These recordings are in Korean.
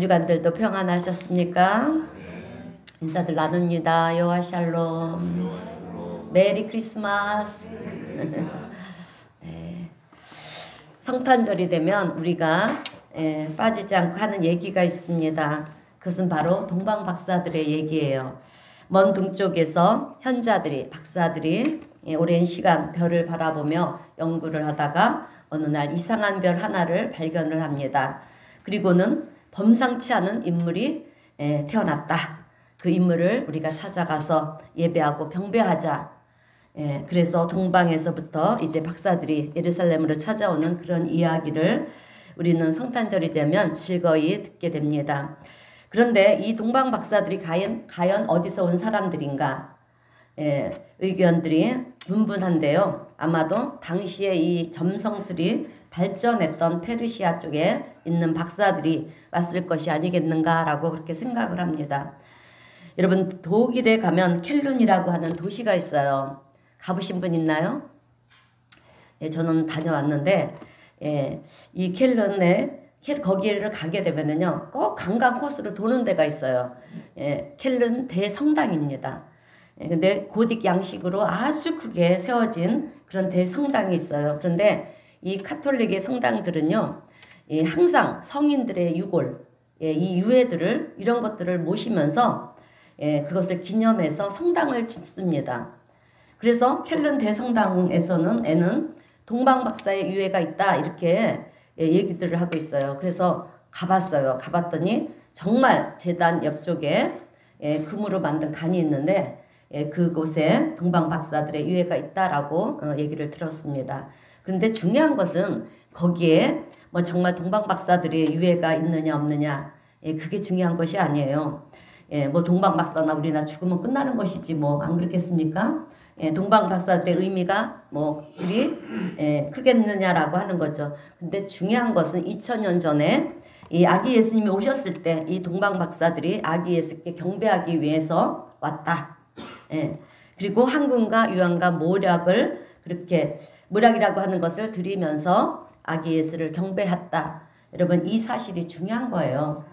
주간들도 평안하셨습니까? 인사들 나눕니다. 여호와 샬롬. 메리 크리스마스. 네. 성탄절이 되면 우리가 빠지지 않고 하는 얘기가 있습니다. 그것은 바로 동방박사들의 얘기예요. 먼 동쪽에서 현자들이, 박사들이 오랜 시간 별을 바라보며 연구를 하다가 어느 날 이상한 별 하나를 발견을 합니다. 그리고는 범상치 않은 인물이 태어났다. 그 인물을 우리가 찾아가서 예배하고 경배하자. 그래서 동방에서부터 이제 박사들이 예루살렘으로 찾아오는 그런 이야기를 우리는 성탄절이 되면 즐거이 듣게 됩니다. 그런데 이 동방 박사들이 과연 어디서 온 사람들인가? 의견들이 분분한데요. 아마도 당시에 이 점성술이 발전했던 페르시아 쪽에 있는 박사들이 왔을 것이 아니겠는가라고 그렇게 생각을 합니다. 여러분, 독일에 가면 켈룬이라고 하는 도시가 있어요. 가보신 분 있나요? 저는 다녀왔는데 이 켈룬에 거기를 가게 되면은요, 꼭 관광 코스로 도는 데가 있어요. 켈른 대성당입니다. 근데 고딕 양식으로 아주 크게 세워진 그런 대성당이 있어요. 그런데 이 카톨릭의 성당들은요, 항상 성인들의 유골, 이 유해들을 이런 것들을 모시면서 그것을 기념해서 성당을 짓습니다. 그래서 켈른 대성당에서는 동방박사의 유해가 있다 이렇게 얘기들을 하고 있어요. 그래서 가봤어요. 가봤더니 정말 제단 옆쪽에 금으로 만든 간이 있는데 그곳에 동방박사들의 유해가 있다라고 얘기를 들었습니다. 그런데 중요한 것은 거기에 뭐 정말 동방박사들의 유해가 있느냐 없느냐 그게 중요한 것이 아니에요. 뭐 동방박사나 우리나 죽으면 끝나는 것이지 뭐 안 그렇겠습니까? 동방박사들의 의미가 뭐 그리 크겠느냐라고 하는 거죠. 근데 중요한 것은 2000년 전에 이 아기 예수님이 오셨을 때 이 동방박사들이 아기 예수께 경배하기 위해서 왔다. 그리고 황금과 유황과 모략을 그렇게 모략이라고 하는 것을 드리면서 아기 예수를 경배했다. 여러분, 이 사실이 중요한 거예요.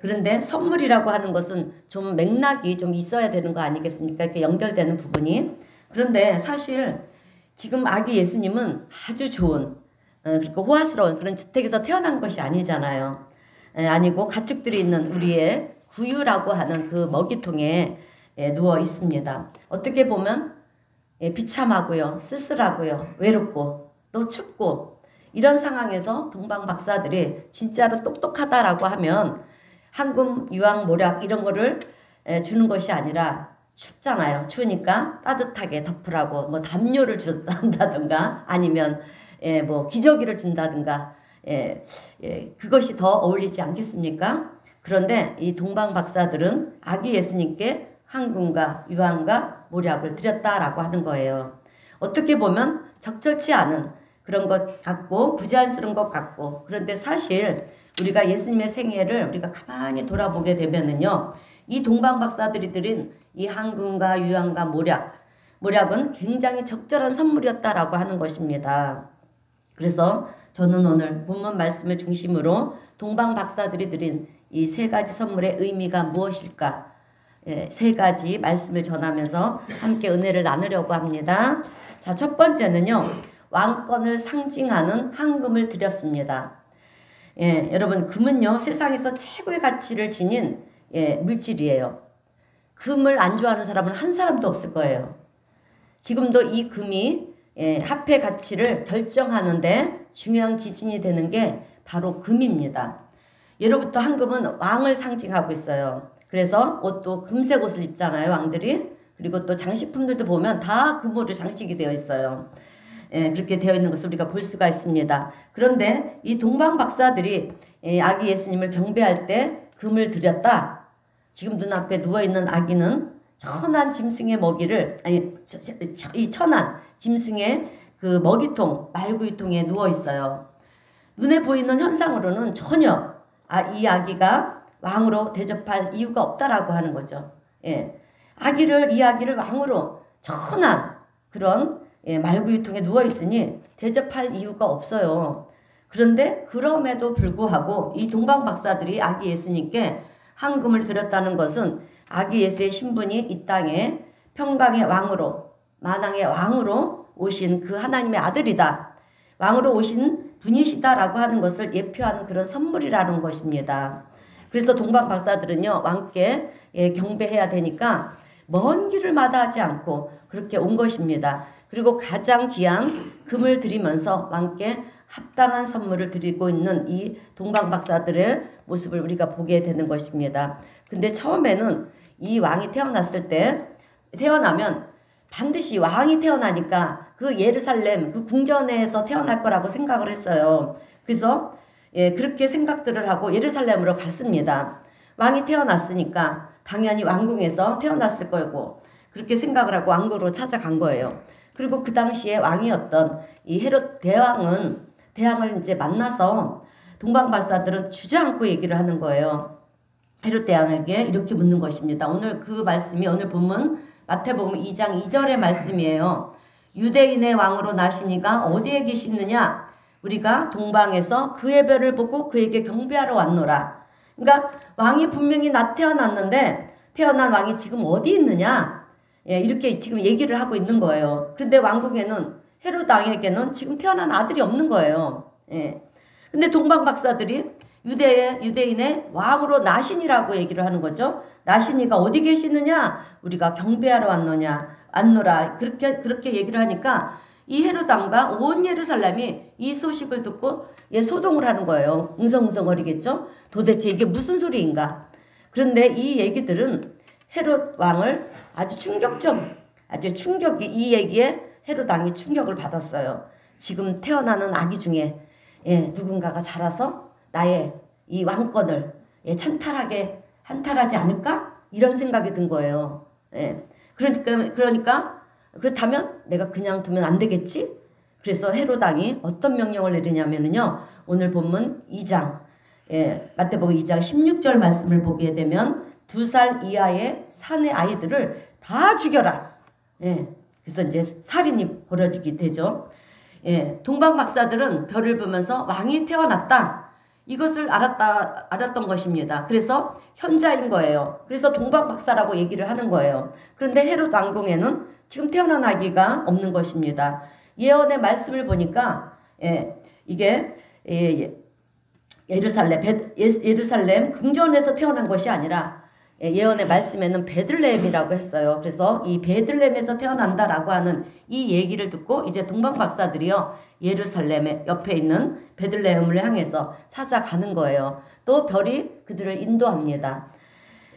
그런데 선물이라고 하는 것은 좀 맥락이 좀 있어야 되는 거 아니겠습니까? 이렇게 연결되는 부분이. 그런데 사실 지금 아기 예수님은 아주 좋은 그리고 호화스러운 그런 주택에서 태어난 것이 아니잖아요. 아니고 가축들이 있는 우리의 구유라고 하는 그 먹이통에 누워 있습니다. 어떻게 보면 비참하고요, 쓸쓸하고요, 외롭고 또 춥고 이런 상황에서 동방 박사들이 진짜로 똑똑하다라고 하면 황금, 유황, 모략 이런 거를 주는 것이 아니라 춥잖아요. 추우니까 따뜻하게 덮으라고 뭐 담요를 준다든가 아니면 뭐 기저귀를 준다든가 그것이 더 어울리지 않겠습니까? 그런데 이 동방 박사들은 아기 예수님께 황금과 유황과 모략을 드렸다라고 하는 거예요. 어떻게 보면 적절치 않은 그런 것 같고 부자연스러운 것 같고 그런데 사실 우리가 예수님의 생애를 우리가 가만히 돌아보게 되면은요, 이 동방 박사들이 드린 이 황금과 유황과 모략은 굉장히 적절한 선물이었다라고 하는 것입니다. 그래서 저는 오늘 본문 말씀을 중심으로 동방 박사들이 드린 이 세 가지 선물의 의미가 무엇일까? 세 가지 말씀을 전하면서 함께 은혜를 나누려고 합니다. 자, 첫 번째는요, 왕권을 상징하는 황금을 드렸습니다. 여러분, 금은요, 세상에서 최고의 가치를 지닌 물질이에요. 금을 안 좋아하는 사람은 한 사람도 없을 거예요. 지금도 이 금이 화폐 가치를 결정하는데 중요한 기준이 되는 게 바로 금입니다. 예로부터 황금은 왕을 상징하고 있어요. 그래서 옷도 금색 옷을 입잖아요, 왕들이. 그리고 또 장식품들도 보면 다 금으로 장식이 되어 있어요. 그렇게 되어 있는 것을 우리가 볼 수가 있습니다. 그런데 이 동방 박사들이 아기 예수님을 경배할 때 금을 드렸다. 지금 눈앞에 누워있는 아기는 천한 짐승의 먹이를 이 천한 짐승의 그 먹이통 말구이통에 누워 있어요. 눈에 보이는 현상으로는 전혀 이 아기가 왕으로 대접할 이유가 없다라고 하는 거죠. 이 아기를 왕으로 천한 그런 말구이통에 누워 있으니 대접할 이유가 없어요. 그런데 그럼에도 불구하고 이 동방 박사들이 아기 예수님께 헌금을 드렸다는 것은 아기 예수의 신분이 이 땅에 평강의 왕으로, 만왕의 왕으로 오신 그 하나님의 아들이다, 왕으로 오신 분이시다라고 하는 것을 예표하는 그런 선물이라는 것입니다. 그래서 동방 박사들은요, 왕께 경배해야 되니까 먼 길을 마다하지 않고 그렇게 온 것입니다. 그리고 가장 귀한 금을 드리면서 왕께 합당한 선물을 드리고 있는 이 동방 박사들의 모습을 우리가 보게 되는 것입니다. 근데 처음에는 이 왕이 태어났을 때, 태어나면 반드시 왕이 태어나니까 그 예루살렘 그 궁전에서 태어날 거라고 생각을 했어요. 그래서 그렇게 생각들을 하고 예루살렘으로 갔습니다. 왕이 태어났으니까 당연히 왕궁에서 태어났을 거고 그렇게 생각을 하고 왕궁으로 찾아간 거예요. 그리고 그 당시에 왕이었던 이 헤롯 대왕을 이제 만나서 동방 박사들은 주저앉고 얘기를 하는 거예요. 헤롯 대왕에게 이렇게 묻는 것입니다. 오늘 그 말씀이 오늘 본문 마태복음 2장 2절의 말씀이에요. 유대인의 왕으로 나시니가 어디에 계시느냐? 우리가 동방에서 그의 별을 보고 그에게 경배하러 왔노라. 그러니까 왕이 분명히 태어났는데 태어난 왕이 지금 어디 있느냐? 이렇게 지금 얘기를 하고 있는 거예요. 근데 왕궁에는 헤롯 왕에게는 지금 태어난 아들이 없는 거예요. 근데 동방 박사들이 유대인의 왕으로 나시니라고 얘기를 하는 거죠. 나시니가 어디 계시느냐? 우리가 경배하러 왔노라. 그렇게 얘기를 하니까 이 헤롯 왕과 온 예루살렘이 이 소식을 듣고 소동을 하는 거예요. 웅성웅성거리겠죠. 도대체 이게 무슨 소리인가? 그런데 이 얘기들은 헤롯 왕을 아주 충격이, 이 얘기에 헤롯 왕이 충격을 받았어요. 지금 태어나는 아기 중에 누군가가 자라서 나의 이 왕권을 한탈하지 않을까? 이런 생각이 든 거예요. 그러니까 그렇다면 내가 그냥 두면 안 되겠지? 그래서 헤롯 왕이 어떤 명령을 내리냐면요. 오늘 본문 2장, 마태복음 2장 16절 말씀을 보게 되면 2살 이하의 산의 아이들을 다 죽여라. 그래서 이제 살인이 벌어지게 되죠. 동방 박사들은 별을 보면서 왕이 태어났다. 이것을 알았던 것입니다. 그래서 현자인 거예요. 그래서 동방 박사라고 얘기를 하는 거예요. 그런데 헤롯 왕궁에는 지금 태어난 아기가 없는 것입니다. 예언의 말씀을 보니까 이게 예루살렘 궁전에서 태어난 것이 아니라 예언의 말씀에는 베들레헴이라고 했어요. 그래서 이 베들레헴에서 태어난다라고 하는 이 얘기를 듣고 이제 동방 박사들이요, 예루살렘의 옆에 있는 베들레헴을 향해서 찾아가는 거예요. 또 별이 그들을 인도합니다.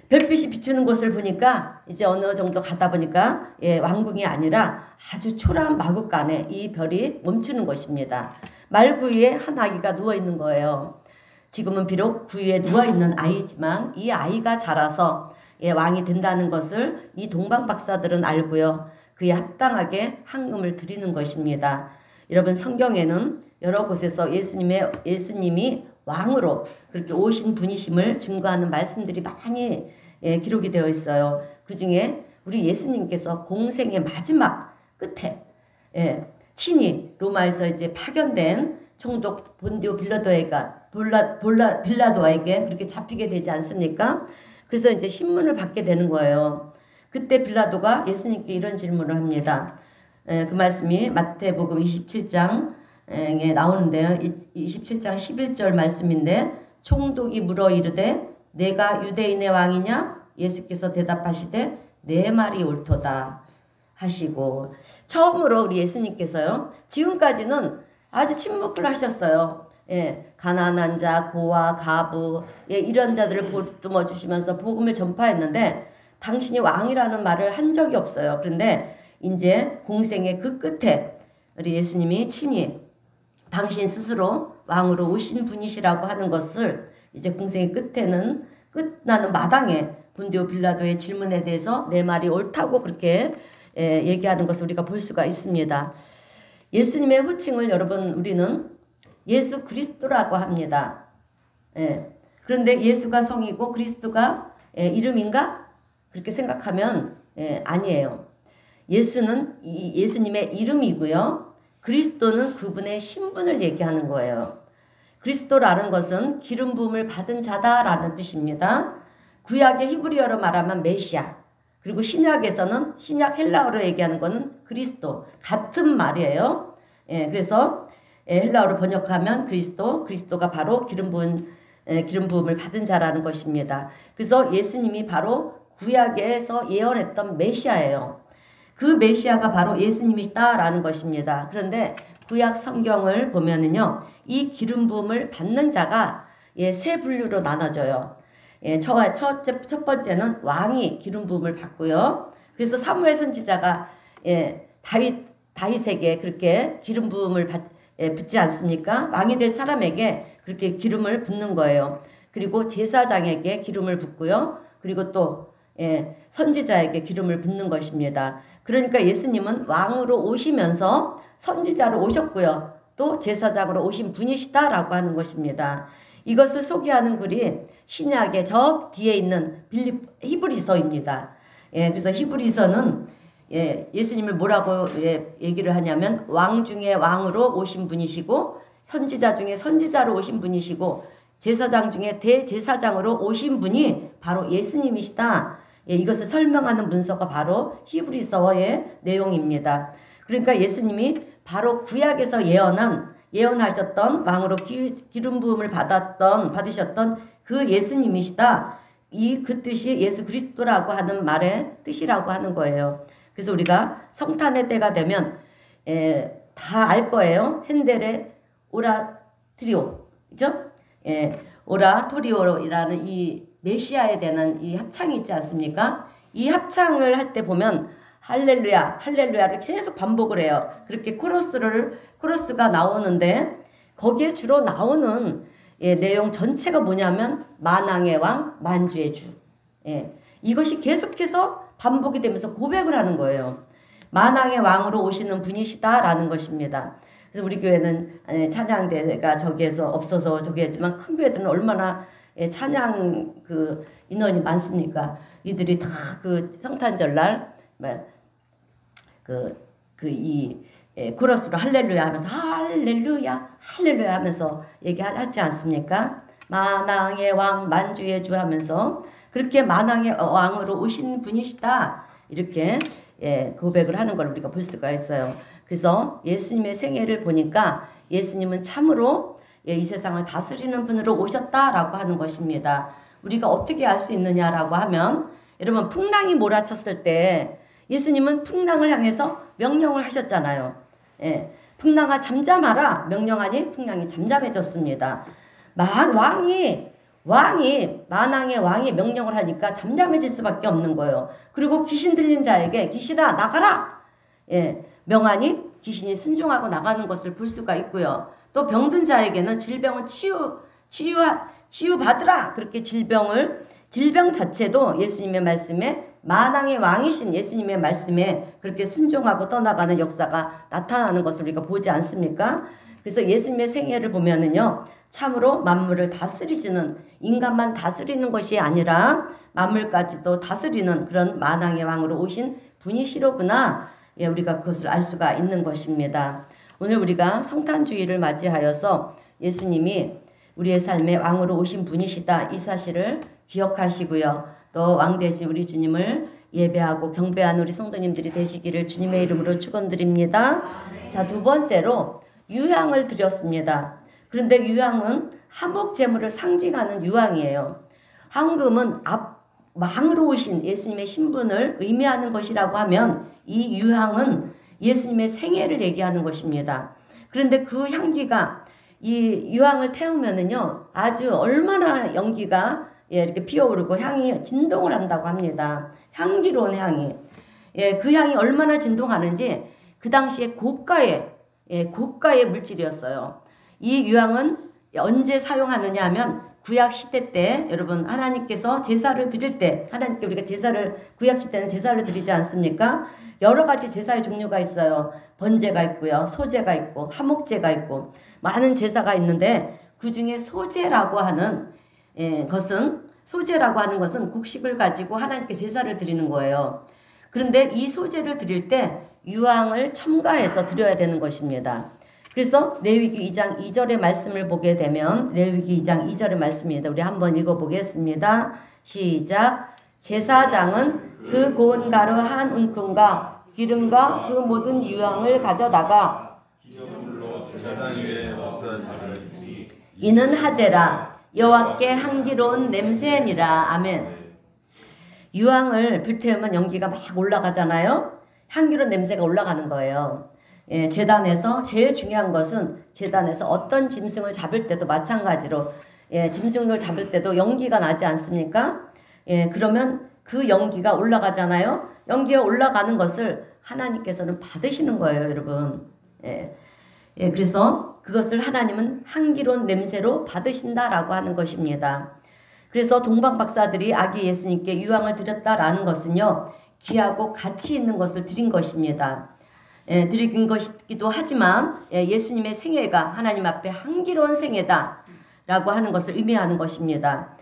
별빛이 비추는 곳을 보니까 이제 어느 정도 가다 보니까 왕궁이 아니라 아주 초라한 마구간에 이 별이 멈추는 것입니다. 말구이에 한 아기가 누워 있는 거예요. 지금은 비록 구유에 누워있는 아이지만 이 아이가 자라서 왕이 된다는 것을 이 동방 박사들은 알고요. 그에 합당하게 헌금을 드리는 것입니다. 여러분, 성경에는 여러 곳에서 예수님이 왕으로 그렇게 오신 분이심을 증거하는 말씀들이 많이 기록이 되어 있어요. 그 중에 우리 예수님께서 공생의 마지막 끝에 친히 로마에서 이제 파견된 총독 본디오 빌라도에게 그렇게 잡히게 되지 않습니까? 그래서 이제 신문을 받게 되는 거예요. 그때 빌라도가 예수님께 이런 질문을 합니다. 그 말씀이 마태복음 27장에 나오는데요. 27장 11절 말씀인데, 총독이 물어 이르되 내가 유대인의 왕이냐? 예수께서 대답하시되 내 말이 옳도다 하시고, 처음으로 우리 예수님께서요, 지금까지는 아주 침묵을 하셨어요. 가난한 자, 고아, 가부, 이런 자들을 보듬어 주시면서 복음을 전파했는데 당신이 왕이라는 말을 한 적이 없어요. 그런데 이제 공생의 그 끝에 우리 예수님이 친히 당신 스스로 왕으로 오신 분이시라고 하는 것을 이제 공생의 끝에는, 끝나는 마당에 본디오 빌라도의 질문에 대해서 내 말이 옳다고 그렇게 얘기하는 것을 우리가 볼 수가 있습니다. 예수님의 호칭을 여러분 우리는 예수 그리스도라고 합니다. 그런데 예수가 성이고 그리스도가 이름인가? 그렇게 생각하면 아니에요. 예수는 예수님의 이름이고요. 그리스도는 그분의 신분을 얘기하는 거예요. 그리스도라는 것은 기름 부음을 받은 자다라는 뜻입니다. 구약의 히브리어로 말하면 메시아, 그리고 신약에서는 신약 헬라어로 얘기하는 것은 그리스도, 같은 말이에요. 그래서 헬라어로 번역하면 그리스도가 바로 기름 부음을 받은 자라는 것입니다. 그래서 예수님이 바로 구약에서 예언했던 메시아예요. 그 메시아가 바로 예수님이시다라는 것입니다. 그런데 구약 성경을 보면은요, 이 기름 부음을 받는 자가 세 분류로 나눠져요. 첫 번째는 왕이 기름 부음을 받고요. 그래서 사무엘 선지자가 다윗에게 그렇게 기름 부음을 붓지 않습니까? 왕이 될 사람에게 그렇게 기름을 붓는 거예요. 그리고 제사장에게 기름을 붓고요. 그리고 또 선지자에게 기름을 붓는 것입니다. 그러니까 예수님은 왕으로 오시면서 선지자로 오셨고요. 또 제사장으로 오신 분이시다라고 하는 것입니다. 이것을 소개하는 글이 신약의 저 뒤에 있는 히브리서입니다. 그래서 히브리서는 예수님을 뭐라고 얘기를 하냐면 왕 중에 왕으로 오신 분이시고 선지자 중에 선지자로 오신 분이시고 제사장 중에 대제사장으로 오신 분이 바로 예수님이시다. 이것을 설명하는 문서가 바로 히브리서의 내용입니다. 그러니까 예수님이 바로 구약에서 예언하셨던 왕으로 기름 부음을 받으셨던 그 예수님이시다. 그 뜻이 예수 그리스도라고 하는 말의 뜻이라고 하는 거예요. 그래서 우리가 성탄의 때가 되면 다 알 거예요. 핸델의 오라트리오, 그죠? 오라토리오라는 이 메시아에 대한 이 합창이 있지 않습니까? 이 합창을 할 때 보면 할렐루야, 할렐루야를 계속 반복을 해요. 그렇게 코러스가 나오는데 거기에 주로 나오는 내용 전체가 뭐냐면 만왕의 왕, 만주의 주. 이것이 계속해서 반복이 되면서 고백을 하는 거예요. 만왕의 왕으로 오시는 분이시다라는 것입니다. 그래서 우리 교회는 찬양대가 저기에서 없어서 저기 했지만 큰 교회들은 얼마나 찬양 그 인원이 많습니까? 이들이 다 그 성탄절날 코러스로 할렐루야 하면서 할렐루야 할렐루야 하면서 얘기하지 않습니까? 만왕의 왕 만주의 주 하면서 그렇게 만왕의 왕으로 오신 분이시다 이렇게 고백을 하는 걸 우리가 볼 수가 있어요. 그래서 예수님의 생애를 보니까 예수님은 참으로 이 세상을 다스리는 분으로 오셨다라고 하는 것입니다. 우리가 어떻게 알 수 있느냐라고 하면 여러분 풍랑이 몰아쳤을 때 예수님은 풍랑을 향해서 명령을 하셨잖아요. 풍랑아 잠잠하라 명령하니 풍랑이 잠잠해졌습니다. 만왕의 왕이 명령을 하니까 잠잠해질 수밖에 없는 거예요. 그리고 귀신 들린 자에게 귀신아 나가라 명하니 귀신이 순종하고 나가는 것을 볼 수가 있고요. 또 병든 자에게는 질병은 치유받으라 그렇게 질병 자체도 예수님의 말씀에 만왕의 왕이신 예수님의 말씀에 그렇게 순종하고 떠나가는 역사가 나타나는 것을 우리가 보지 않습니까? 그래서 예수님의 생애를 보면은요, 참으로 만물을 다스리지는 인간만 다스리는 것이 아니라 만물까지도 다스리는 그런 만왕의 왕으로 오신 분이시로구나. 우리가 그것을 알 수가 있는 것입니다. 오늘 우리가 성탄주의를 맞이하여서 예수님이 우리의 삶에 왕으로 오신 분이시다 이 사실을 기억하시고요. 또 왕 대신 우리 주님을 예배하고 경배하는 우리 성도님들이 되시기를 주님의 이름으로 축원드립니다. 자, 두 번째로 유향을 드렸습니다. 그런데 유향은 화목 제물을 상징하는 유향이에요. 황금은 왕으로 오신 예수님의 신분을 의미하는 것이라고 하면 이 유향은 예수님의 생애를 얘기하는 것입니다. 그런데 그 향기가 이 유향을 태우면은요, 아주 얼마나 연기가 이렇게 피어오르고 향이 진동을 한다고 합니다. 향기로운 향이. 그 향이 얼마나 진동하는지 그 당시에 고가의 물질이었어요. 이 유향은 언제 사용하느냐 하면 구약 시대 때 여러분 하나님께서 제사를 드릴 때 하나님께 우리가 구약 시대는 제사를 드리지 않습니까? 여러 가지 제사의 종류가 있어요. 번제가 있고요. 소제가 있고 화목제가 있고 많은 제사가 있는데 그중에 소제라고 하는 것은 곡식을 가지고 하나님께 제사를 드리는 거예요. 그런데 이 소제를 드릴 때 유향을 첨가해서 드려야 되는 것입니다. 그래서 레위기 2장 2절의 말씀을 보게 되면 레위기 2장 2절의 말씀입니다. 우리 한번 읽어보겠습니다. 시작. 제사장은 그 고운 가루 한 움큼과 기름과 그 모든 유황을 가져다가 이는 하제라 여호와께 향기로운 냄새니라. 아멘. 유황을 불태우면 연기가 막 올라가잖아요. 향기로운 냄새가 올라가는 거예요. 예, 제단에서 제일 중요한 것은 제단에서 어떤 짐승을 잡을 때도 마찬가지로 짐승을 잡을 때도 연기가 나지 않습니까? 예, 그러면 그 연기가 올라가잖아요. 연기가 올라가는 것을 하나님께서는 받으시는 거예요, 여러분. 그래서 그것을 하나님은 향기로운 냄새로 받으신다라고 하는 것입니다. 그래서 동방 박사들이 아기 예수님께 유황을 드렸다라는 것은요, 귀하고 가치 있는 것을 드린 것입니다. 드린 것이기도 하지만 예수님의 생애가 하나님 앞에 향기로운 생애다라고 하는 것을 의미하는 것입니다.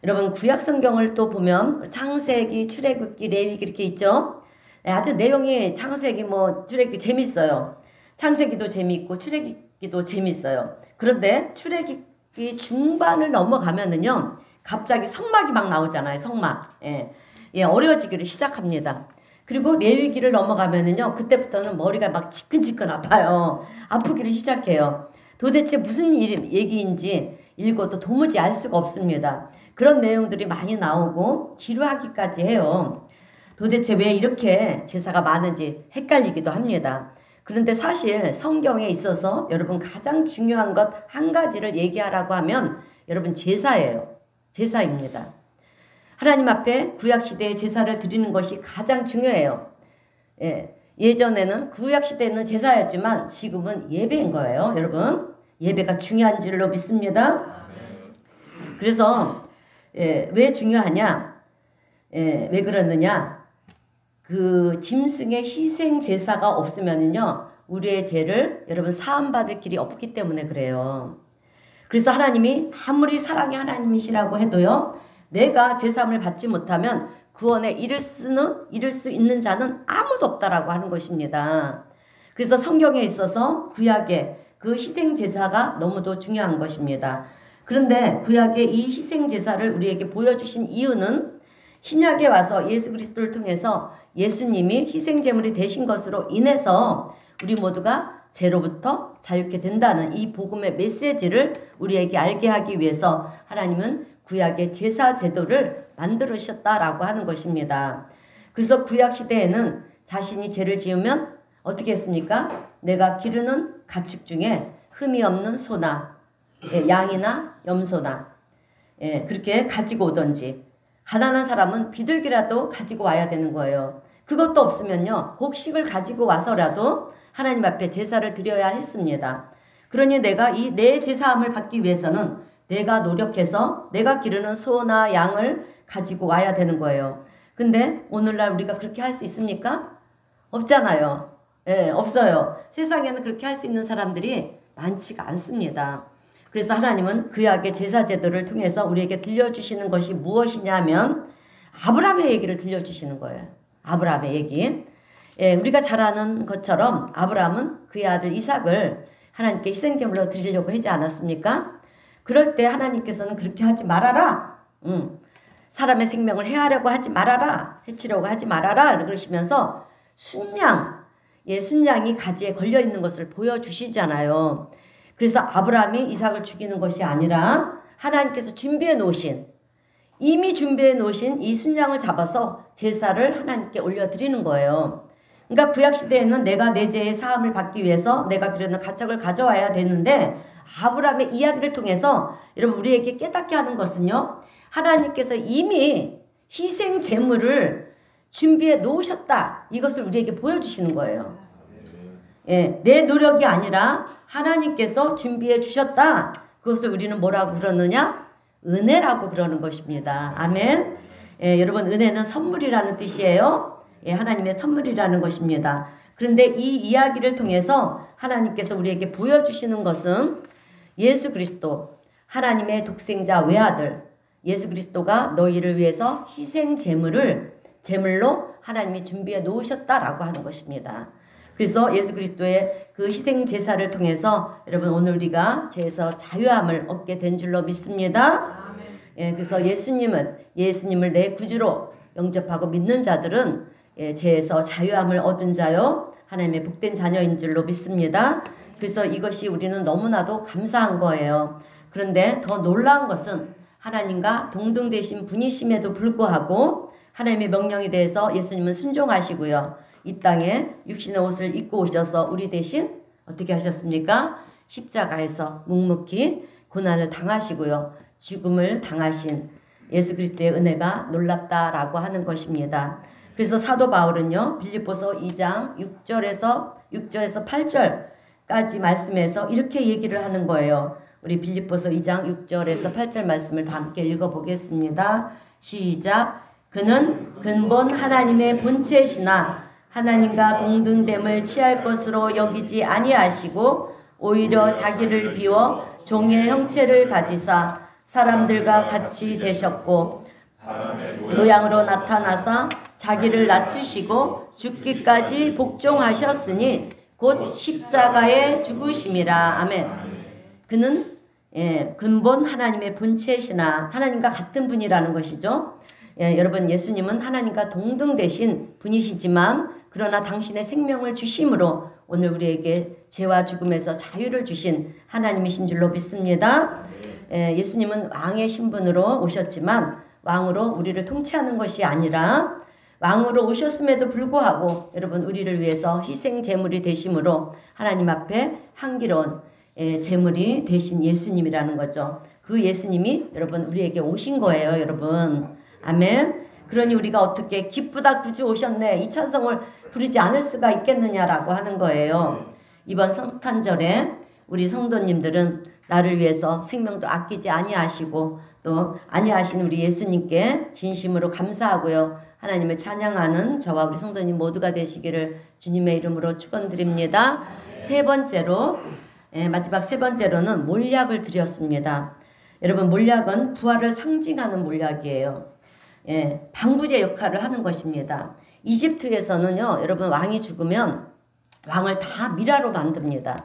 여러분 구약 성경을 또 보면 창세기, 출애굽기, 레위기 이렇게 있죠. 아주 내용이 창세기 출애굽기 재밌어요. 창세기도 재미있고 출애굽기도 재밌어요. 그런데 출애굽기 중반을 넘어가면은요, 갑자기 성막이 막 나오잖아요. 성막. 어려워지기를 시작합니다. 그리고 레위기를 넘어가면은요, 그때부터는 머리가 막 지끈지끈 아파요. 아프기를 시작해요. 도대체 무슨 얘기인지 읽어도 도무지 알 수가 없습니다. 그런 내용들이 많이 나오고 지루하기까지 해요. 도대체 왜 이렇게 제사가 많은지 헷갈리기도 합니다. 그런데 사실 성경에 있어서 여러분 가장 중요한 것 한 가지를 얘기하라고 하면 여러분 제사예요. 제사입니다. 하나님 앞에 구약시대의 제사를 드리는 것이 가장 중요해요. 예전에는 구약시대에는 제사였지만 지금은 예배인 거예요. 여러분 예배가 중요한 줄로 믿습니다. 그래서 왜 중요하냐? 왜 그러느냐? 그 짐승의 희생 제사가 없으면은요, 우리의 죄를 여러분 사함받을 길이 없기 때문에 그래요. 그래서 하나님이 아무리 사랑의 하나님이시라고 해도요, 내가 제사함을 받지 못하면 구원에 이를 수 있는 자는 아무도 없다라고 하는 것입니다. 그래서 성경에 있어서 구약의 그 희생 제사가 너무도 중요한 것입니다. 그런데 구약의 이 희생 제사를 우리에게 보여주신 이유는 신약에 와서 예수 그리스도를 통해서 예수님이 희생 제물이 되신 것으로 인해서 우리 모두가 죄로부터 자유케 된다는 이 복음의 메시지를 우리에게 알게 하기 위해서 하나님은 구약의 제사 제도를 만들으셨다라고 하는 것입니다. 그래서 구약 시대에는 자신이 죄를 지으면 어떻게 했습니까? 내가 기르는 가축 중에 흠이 없는 소나 양이나 염소나 그렇게 가지고 오던지, 가난한 사람은 비둘기라도 가지고 와야 되는 거예요. 그것도 없으면요, 곡식을 가지고 와서라도 하나님 앞에 제사를 드려야 했습니다. 그러니 내가 이 내 제사함을 받기 위해서는 내가 노력해서 내가 기르는 소나 양을 가지고 와야 되는 거예요. 근데 오늘날 우리가 그렇게 할 수 있습니까? 없잖아요. 없어요. 세상에는 그렇게 할 수 있는 사람들이 많지가 않습니다. 그래서 하나님은 구약의 제사 제도를 통해서 우리에게 들려주시는 것이 무엇이냐면 아브라함의 얘기를 들려주시는 거예요. 아브라함의 얘기. 우리가 잘 아는 것처럼 아브라함은 그의 아들 이삭을 하나님께 희생제물로 드리려고 하지 않았습니까? 그럴 때 하나님께서는 그렇게 하지 말아라. 사람의 생명을 해하려고 하지 말아라. 해치려고 하지 말아라. 그러시면서 순양이 가지에 걸려있는 것을 보여주시잖아요. 그래서 아브라함이 이삭을 죽이는 것이 아니라 하나님께서 이미 준비해 놓으신 이 순양을 잡아서 제사를 하나님께 올려드리는 거예요. 그러니까 구약시대에는 내가 내 죄의 사함을 받기 위해서 내가 기르는 가축을 가져와야 되는데, 아브라함의 이야기를 통해서 여러분 우리에게 깨닫게 하는 것은요, 하나님께서 이미 희생 제물을 준비해 놓으셨다. 이것을 우리에게 보여주시는 거예요. 내 노력이 아니라 하나님께서 준비해 주셨다. 그것을 우리는 뭐라고 그러느냐? 은혜라고 그러는 것입니다. 아멘. 여러분 은혜는 선물이라는 뜻이에요. 하나님의 선물이라는 것입니다. 그런데 이 이야기를 통해서 하나님께서 우리에게 보여주시는 것은 예수 그리스도, 하나님의 독생자 외아들 예수 그리스도가 너희를 위해서 희생 제물로 하나님이 준비해 놓으셨다라고 하는 것입니다. 그래서 예수 그리스도의 그 희생 제사를 통해서 여러분 오늘 우리가 죄에서 자유함을 얻게 된 줄로 믿습니다. 예, 그래서 예수님을 내 구주로 영접하고 믿는 자들은 죄에서 자유함을 얻은 자요 하나님의 복된 자녀인 줄로 믿습니다. 그래서 이것이 우리는 너무나도 감사한 거예요. 그런데 더 놀라운 것은 하나님과 동등되신 분이심에도 불구하고 하나님의 명령에 대해서 예수님은 순종하시고요. 이 땅에 육신의 옷을 입고 오셔서 우리 대신 어떻게 하셨습니까? 십자가에서 묵묵히 고난을 당하시고요. 죽음을 당하신 예수 그리스도의 은혜가 놀랍다라고 하는 것입니다. 그래서 사도 바울은요. 빌립보서 2장 6절에서 8절까지 말씀에서 이렇게 얘기를 하는 거예요. 우리 빌립보서 2장 6절에서 8절 말씀을 다 함께 읽어보겠습니다. 시작. 그는 근본 하나님의 본체시나 하나님과 동등됨을 취할 것으로 여기지 아니하시고 오히려 자기를 비워 종의 형체를 가지사 사람들과 같이 되셨고 노양으로 나타나사 자기를 낮추시고 죽기까지 복종하셨으니 곧 십자가에 죽으심이라. 아멘. 그는 근본 하나님의 본체시나 하나님과 같은 분이라는 것이죠. 여러분 예수님은 하나님과 동등되신 분이시지만 그러나 당신의 생명을 주심으로 오늘 우리에게 죄와 죽음에서 자유를 주신 하나님이신 줄로 믿습니다. 예수님은 왕의 신분으로 오셨지만 왕으로 우리를 통치하는 것이 아니라 왕으로 오셨음에도 불구하고 여러분 우리를 위해서 희생 제물이 되심으로 하나님 앞에 향기로운 제물이 되신 예수님이라는 거죠. 그 예수님이 여러분 우리에게 오신 거예요. 여러분 아멘. 그러니 우리가 어떻게 기쁘다 구주 오셨네 이 찬송을 부르지 않을 수가 있겠느냐라고 하는 거예요. 이번 성탄절에 우리 성도님들은 나를 위해서 생명도 아끼지 아니하시고 또 아니하신 우리 예수님께 진심으로 감사하고요. 하나님을 찬양하는 저와 우리 성도님 모두가 되시기를 주님의 이름으로 축원드립니다. 세 번째로 마지막 세 번째로는 몰약을 드렸습니다. 여러분 몰약은 부활을 상징하는 몰약이에요. 방부제 역할을 하는 것입니다. 이집트에서는요, 여러분 왕이 죽으면 왕을 다 미라로 만듭니다.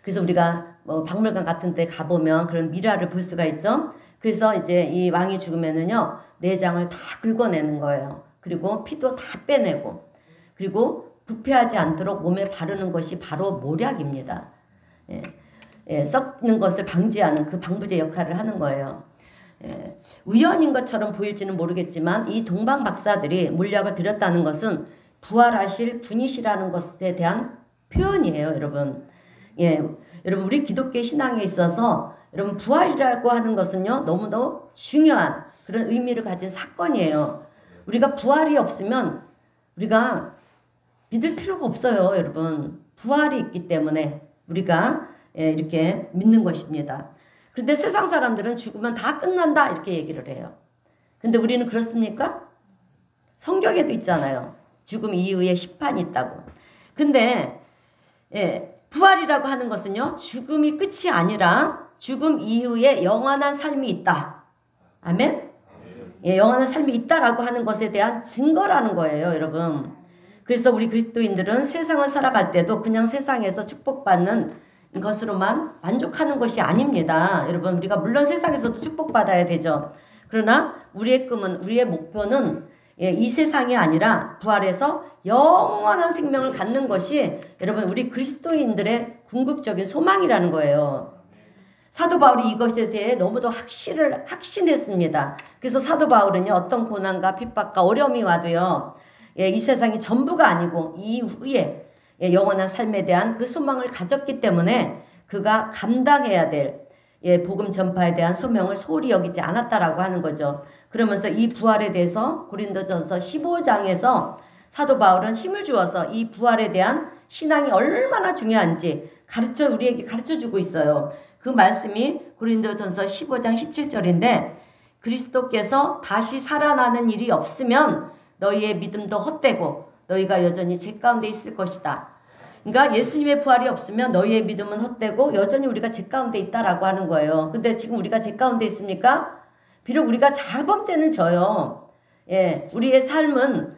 그래서 우리가 뭐 박물관 같은 데 가보면 그런 미라를 볼 수가 있죠. 그래서 이제 이 왕이 죽으면은요, 내장을 다 긁어내는 거예요. 그리고 피도 다 빼내고, 그리고 부패하지 않도록 몸에 바르는 것이 바로 몰약입니다. 썩는 것을 방지하는 그 방부제 역할을 하는 거예요. 우연인 것처럼 보일지는 모르겠지만 이 동방 박사들이 몰약을 드렸다는 것은 부활하실 분이시라는 것에 대한 표현이에요, 여러분. 여러분 우리 기독교 신앙에 있어서 여러분 부활이라고 하는 것은요 너무도 중요한 그런 의미를 가진 사건이에요. 우리가 부활이 없으면 우리가 믿을 필요가 없어요, 여러분. 부활이 있기 때문에 우리가 이렇게 믿는 것입니다. 그런데 세상 사람들은 죽으면 다 끝난다 이렇게 얘기를 해요. 근데 우리는 그렇습니까? 성경에도 있잖아요. 죽음 이후에 심판이 있다고. 근데 부활이라고 하는 것은요. 죽음이 끝이 아니라 죽음 이후에 영원한 삶이 있다. 아멘? 영원한 삶이 있다라고 하는 것에 대한 증거라는 거예요, 여러분. 그래서 우리 그리스도인들은 세상을 살아갈 때도 그냥 세상에서 축복받는 것으로만 만족하는 것이 아닙니다. 여러분 우리가 물론 세상에서도 축복받아야 되죠. 그러나 우리의 꿈은 우리의 목표는 이 세상이 아니라 부활해서 영원한 생명을 갖는 것이 여러분 우리 그리스도인들의 궁극적인 소망이라는 거예요. 사도 바울이 이것에 대해 너무도 확신했습니다. 그래서 사도 바울은요 어떤 고난과 핍박과 어려움이 와도요 이 세상이 전부가 아니고 이후에 영원한 삶에 대한 그 소망을 가졌기 때문에 그가 감당해야 될 복음 전파에 대한 소명을 소홀히 여기지 않았다라고 하는 거죠. 그러면서 이 부활에 대해서 고린도전서 15장에서 사도 바울은 힘을 주어서 이 부활에 대한 신앙이 얼마나 중요한지 우리에게 가르쳐주고 있어요. 그 말씀이 고린도전서 15장 17절인데 그리스도께서 다시 살아나는 일이 없으면 너희의 믿음도 헛되고 너희가 여전히 죄 가운데 있을 것이다. 그러니까 예수님의 부활이 없으면 너희의 믿음은 헛되고 여전히 우리가 죄 가운데 있다라고 하는 거예요. 근데 지금 우리가 죄 가운데 있습니까? 비록 우리가 자범죄는 져요. 우리의 삶은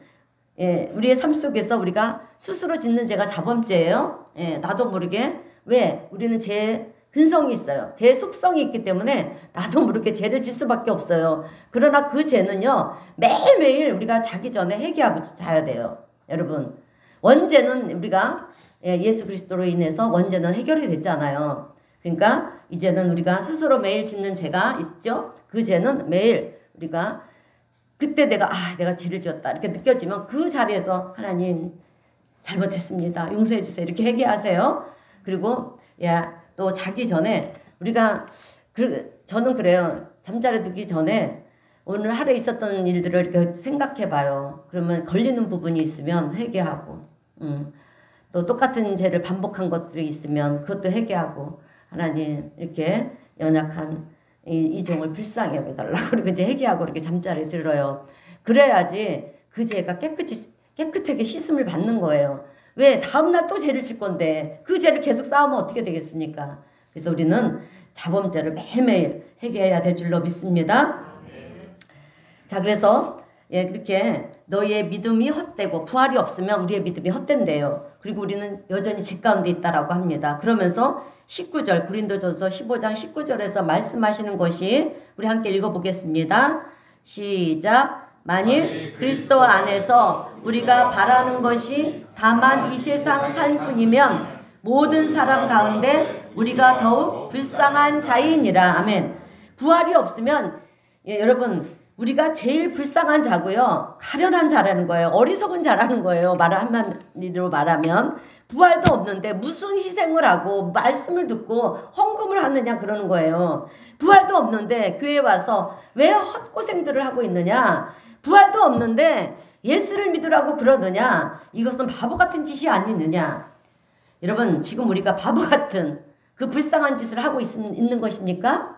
우리의 삶 속에서 우리가 스스로 짓는 죄가 자범죄예요. 나도 모르게. 왜? 우리는 죄 근성이 있어요. 죄 속성이 있기 때문에 나도 모르게 죄를 질 수밖에 없어요. 그러나 그 죄는요, 매일매일 우리가 자기 전에 회개하고 자야 돼요. 여러분, 원죄는 우리가 예수 그리스도로 인해서 원죄는 해결이 됐잖아요. 그러니까 이제는 우리가 스스로 매일 짓는 죄가 있죠. 그 죄는 매일 우리가 그때 내가 죄를 지었다 이렇게 느껴지면 그 자리에서 하나님 잘못했습니다. 용서해 주세요. 이렇게 회개하세요. 그리고 또 자기 전에 우리가 저는 그래요. 잠자리 들기 전에 오늘 하루에 있었던 일들을 이렇게 생각해 봐요. 그러면 걸리는 부분이 있으면 회개하고 또 똑같은 죄를 반복한 것들이 있으면 그것도 회개하고 하나님 이렇게 연약한 이 종을 불쌍히 여겨달라고 그리고 이제 회개하고 이렇게 잠자리에 들어요. 그래야지 그 죄가 깨끗하게 씻음을 받는 거예요. 왜? 다음날 또 죄를 질 건데 그 죄를 계속 쌓으면 어떻게 되겠습니까? 그래서 우리는 자범죄를 매일매일 회개해야 될 줄로 믿습니다. 자, 그래서 그렇게 너희의 믿음이 헛되고 부활이 없으면 우리의 믿음이 헛된대요. 그리고 우리는 여전히 죄 가운데 있다라고 합니다. 그러면서 19절 고린도전서 15장 19절에서 말씀하시는 것이 우리 함께 읽어보겠습니다. 시작. 만일 그리스도 안에서 우리가 바라는 것이 다만 이 세상 삶뿐이면 모든 사람 가운데 우리가 더욱 불쌍한 자이니라. 아멘. 부활이 없으면 여러분 우리가 제일 불쌍한 자고요. 가련한 자라는 거예요. 어리석은 자라는 거예요. 한마디로 말하면 부활도 없는데 무슨 희생을 하고 말씀을 듣고 헌금을 하느냐 그러는 거예요. 부활도 없는데 교회에 와서 왜 헛고생들을 하고 있느냐. 부활도 없는데 예수를 믿으라고 그러느냐. 이것은 바보 같은 짓이 아니느냐. 여러분 지금 우리가 바보 같은 그 불쌍한 짓을 하고 있는 것입니까?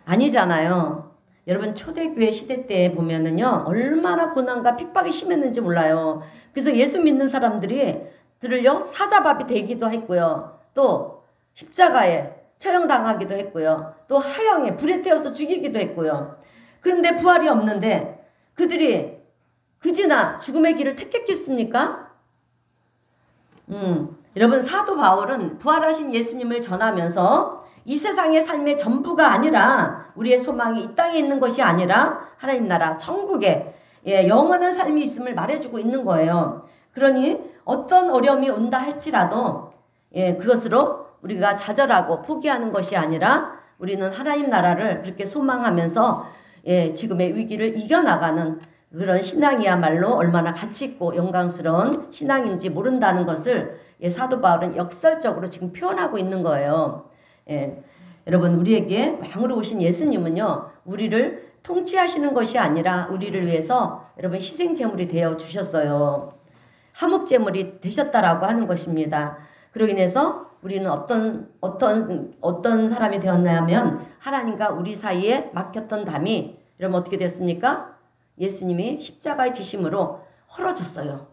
아니잖아요. 여러분 초대교회 시대 때 보면은요 얼마나 고난과 핍박이 심했는지 몰라요. 그래서 예수 믿는 사람들을요 사자밥이 되기도 했고요. 또 십자가에 처형당하기도 했고요. 또 하형에 불에 태워서 죽이기도 했고요. 그런데 부활이 없는데 그들이 그지나 죽음의 길을 택했겠습니까? 여러분 사도 바울은 부활하신 예수님을 전하면서 이 세상의 삶의 전부가 아니라 우리의 소망이 이 땅에 있는 것이 아니라 하나님 나라 천국에 영원한 삶이 있음을 말해주고 있는 거예요. 그러니 어떤 어려움이 온다 할지라도 그것으로 우리가 좌절하고 포기하는 것이 아니라 우리는 하나님 나라를 그렇게 소망하면서 지금의 위기를 이겨나가는 그런 신앙이야말로 얼마나 가치있고 영광스러운 신앙인지 모른다는 것을 사도 바울은 역설적으로 지금 표현하고 있는 거예요. 여러분 우리에게 왕으로 오신 예수님은요 우리를 통치하시는 것이 아니라 우리를 위해서 여러분 희생제물이 되어 주셨어요. 화목제물이 되셨다라고 하는 것입니다. 그로 인해서 우리는 어떤 사람이 되었냐면 하나님과 우리 사이에 막혔던 담이 여러분 어떻게 됐습니까? 예수님이 십자가의 지심으로 헐어졌어요.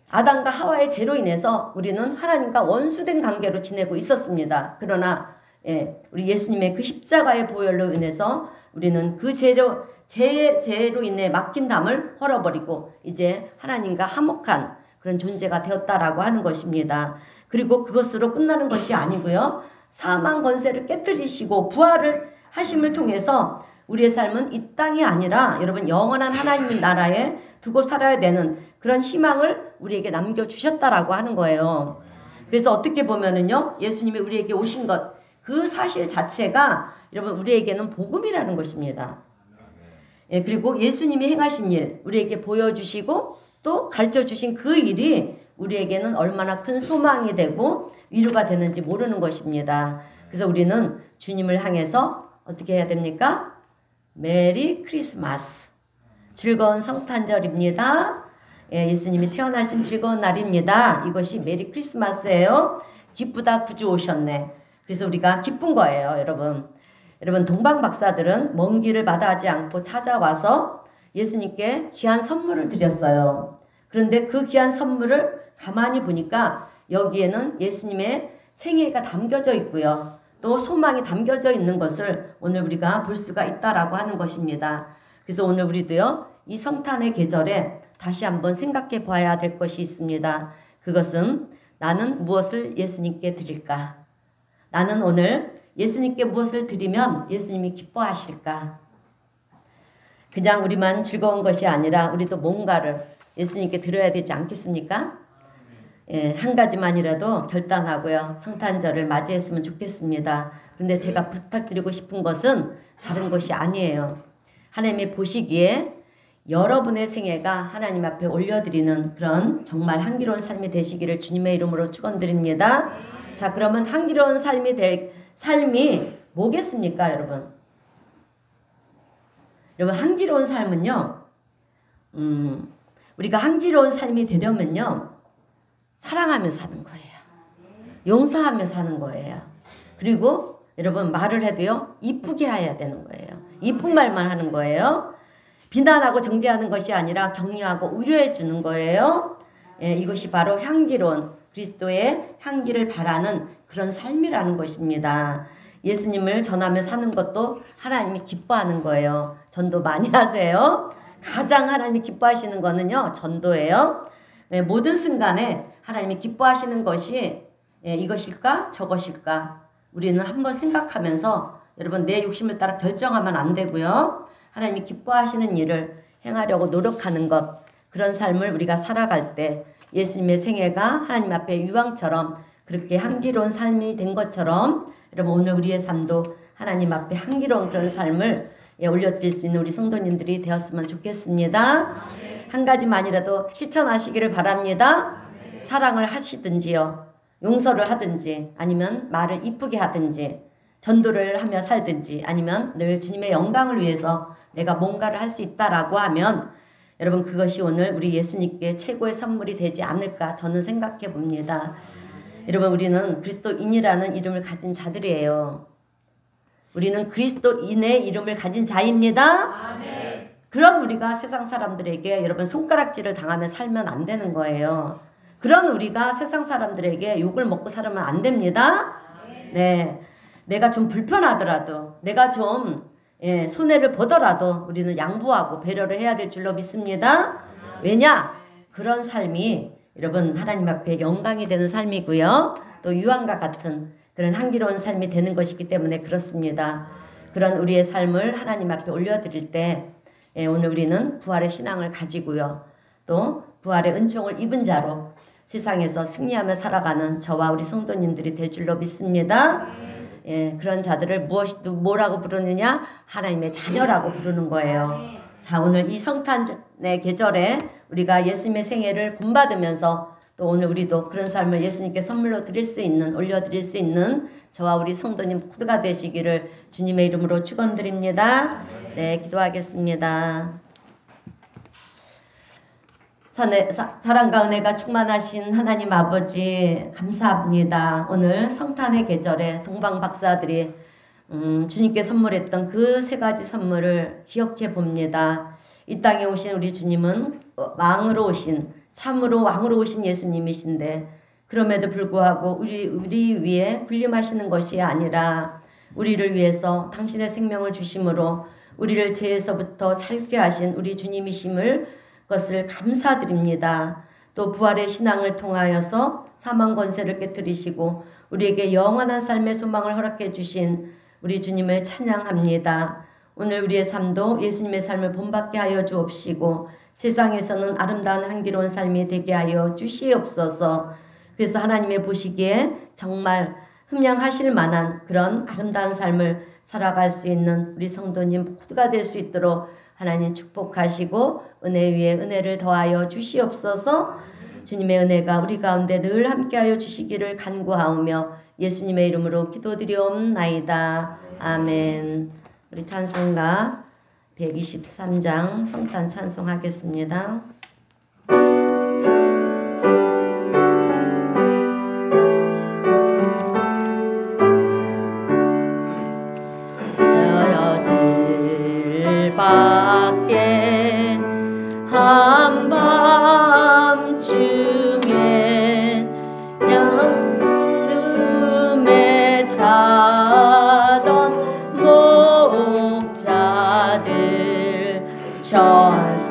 아담과 하와의 죄로 인해서 우리는 하나님과 원수된 관계로 지내고 있었습니다. 그러나 우리 예수님의 그 십자가의 보혈로 인해서 우리는 그 죄로 인해 막힌 담을 헐어버리고 이제 하나님과 화목한 그런 존재가 되었다라고 하는 것입니다. 그리고 그것으로 끝나는 것이 아니고요. 사망 권세를 깨뜨리시고 부활을 하심을 통해서 우리의 삶은 이 땅이 아니라 여러분 영원한 하나님 나라에 두고 살아야 되는 그런 희망을 우리에게 남겨주셨다라고 하는 거예요. 그래서 어떻게 보면은요 예수님이 우리에게 오신 것 그 사실 자체가 여러분 우리에게는 복음이라는 것입니다. 그리고 예수님이 행하신 일 우리에게 보여주시고 또 가르쳐주신 그 일이 우리에게는 얼마나 큰 소망이 되고 위로가 되는지 모르는 것입니다. 그래서 우리는 주님을 향해서 어떻게 해야 됩니까? 메리 크리스마스. 즐거운 성탄절입니다. 예수님이 태어나신 즐거운 날입니다. 이것이 메리 크리스마스예요. 기쁘다 구주 오셨네. 그래서 우리가 기쁜 거예요, 여러분. 여러분 동방 박사들은 먼 길을 마다하지 않고 찾아와서 예수님께 귀한 선물을 드렸어요. 그런데 그 귀한 선물을 가만히 보니까 여기에는 예수님의 생애가 담겨져 있고요. 또 소망이 담겨져 있는 것을 오늘 우리가 볼 수가 있다라고 하는 것입니다. 그래서 오늘 우리도요 이 성탄의 계절에 다시 한번 생각해 봐야 될 것이 있습니다. 그것은 나는 무엇을 예수님께 드릴까? 나는 오늘 예수님께 무엇을 드리면 예수님이 기뻐하실까? 그냥 우리만 즐거운 것이 아니라 우리도 뭔가를 예수님께 드려야 되지 않겠습니까? 예, 한 가지만이라도 결단하고요. 성탄절을 맞이했으면 좋겠습니다. 그런데 제가 부탁드리고 싶은 것은 다른 것이 아니에요. 하나님이 보시기에 여러분의 생애가 하나님 앞에 올려드리는 그런 정말 향기로운 삶이 되시기를 주님의 이름으로 축원드립니다. 자, 그러면 향기로운 삶이 뭐겠습니까, 여러분? 여러분, 향기로운 삶은요, 우리가 향기로운 삶이 되려면요, 사랑하며 사는 거예요. 용서하며 사는 거예요. 그리고 여러분, 말을 해도요, 이쁘게 해야 되는 거예요. 이쁜 말만 하는 거예요. 비난하고 정죄하는 것이 아니라 격려하고 위로해 주는 거예요. 예, 이것이 바로 향기로운 그리스도의 향기를 바라는 그런 삶이라는 것입니다. 예수님을 전하며 사는 것도 하나님이 기뻐하는 거예요. 전도 많이 하세요. 가장 하나님이 기뻐하시는 거는요, 전도예요. 예, 모든 순간에 하나님이 기뻐하시는 것이 이것일까 저것일까 우리는 한번 생각하면서 여러분 내 욕심을 따라 결정하면 안 되고요. 하나님이 기뻐하시는 일을 행하려고 노력하는 것, 그런 삶을 우리가 살아갈 때 예수님의 생애가 하나님 앞에 유황처럼 그렇게 향기로운 삶이 된 것처럼 여러분 오늘 우리의 삶도 하나님 앞에 향기로운 그런 삶을 올려드릴 수 있는 우리 성도님들이 되었으면 좋겠습니다. 한 가지만이라도 실천하시기를 바랍니다. 사랑을 하시든지요, 용서를 하든지, 아니면 말을 이쁘게 하든지, 전도를 하며 살든지, 아니면 늘 주님의 영광을 위해서 내가 뭔가를 할 수 있다라고 하면 여러분 그것이 오늘 우리 예수님께 최고의 선물이 되지 않을까 저는 생각해 봅니다. 여러분 우리는 그리스도인이라는 이름을 가진 자들이에요. 우리는 그리스도인의 이름을 가진 자입니다. 아멘. 그런 우리가 세상 사람들에게 여러분 손가락질을 당하며 살면 안 되는 거예요. 그런 우리가 세상 사람들에게 욕을 먹고 살면 안 됩니다. 네, 내가 좀 불편하더라도 내가 좀 손해를 보더라도 우리는 양보하고 배려를 해야 될 줄로 믿습니다. 왜냐? 그런 삶이 여러분 하나님 앞에 영광이 되는 삶이고요. 또 유황과 같은 그런 향기로운 삶이 되는 것이기 때문에 그렇습니다. 그런 우리의 삶을 하나님 앞에 올려드릴 때 오늘 우리는 부활의 신앙을 가지고요. 또 부활의 은총을 입은 자로 세상에서 승리하며 살아가는 저와 우리 성도님들이 될 줄로 믿습니다. 그런 자들을 뭐라고 부르느냐? 하나님의 자녀라고 부르는 거예요. 자, 오늘 이 성탄의 계절에 우리가 예수님의 생애를 본받으면서 또 오늘 우리도 그런 삶을 예수님께 선물로 드릴 수 있는, 올려드릴 수 있는 저와 우리 성도님 모두가 되시기를 주님의 이름으로 축원드립니다. 네, 기도하겠습니다. 사랑과 은혜가 충만하신 하나님 아버지 감사합니다. 오늘 성탄의 계절에 동방 박사들이 주님께 선물했던 그 세 가지 선물을 기억해 봅니다. 이 땅에 오신 우리 주님은 왕으로 오신, 참으로 왕으로 오신 예수님이신데 그럼에도 불구하고 우리 위에 군림하시는 것이 아니라 우리를 위해서 당신의 생명을 주심으로 우리를 죄에서부터 자유케 하신 우리 주님이심을 것을 감사드립니다. 또 부활의 신앙을 통하여서 사망 권세를 깨뜨리시고 우리에게 영원한 삶의 소망을 허락해 주신 우리 주님을 찬양합니다. 오늘 우리의 삶도 예수님의 삶을 본받게 하여 주옵시고 세상에서는 아름다운 향기로운 삶이 되게 하여 주시옵소서. 그래서 하나님의 보시기에 정말 흠양하실 만한 그런 아름다운 삶을 살아갈 수 있는 우리 성도님 모두가 될 수 있도록 하나님 축복하시고 은혜 위에 은혜를 더하여 주시옵소서. 주님의 은혜가 우리 가운데 늘 함께하여 주시기를 간구하오며 예수님의 이름으로 기도드리옵나이다. 아멘. 우리 찬송가 123장 성탄 찬송하겠습니다. 밖에 한밤중에 양눈에 자던 목자들 천사들